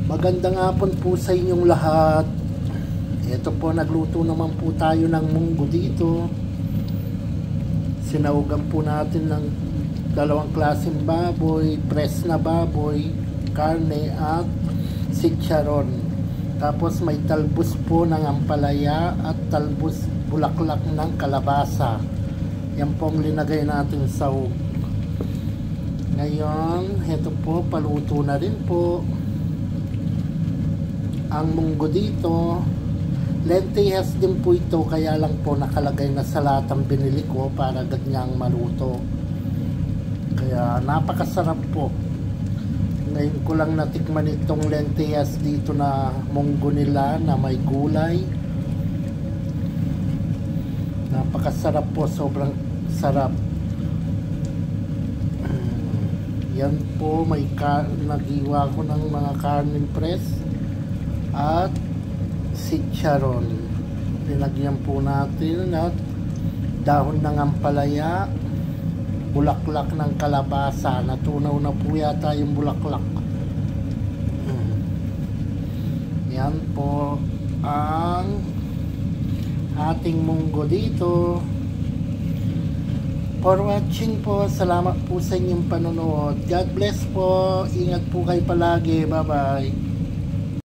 Magandang hapon po sa inyong lahat. Ito po, nagluto naman po tayo ng munggo dito. Sinahugan po natin ng dalawang klaseng baboy, press na baboy, karne at chicharon. Tapos may talbos po ng ampalaya at talbos bulaklak ng kalabasa. Yan po ang linagay natin sa sahog. Ngayon, ito po, paluto na rin po ang munggo dito. Lentejas din po ito, kaya lang po nakalagay na sa latang binili ko para ganyang maluto. Kaya napakasarap po. Ngayon ko lang natikman itong lentejas dito na munggo nila na may gulay. Napakasarap po, sobrang sarap. Yan po, may nagiwa ko ng mga karning press at chicharon. Linagyan po natin at dahon ng ampalaya, bulaklak ng kalabasa. Natunaw na po yata yung bulaklak. Yan po ang ating munggo dito. For watching po, salamat po sa inyong panonood. God bless po. Ingat po kayo palagi. Bye bye.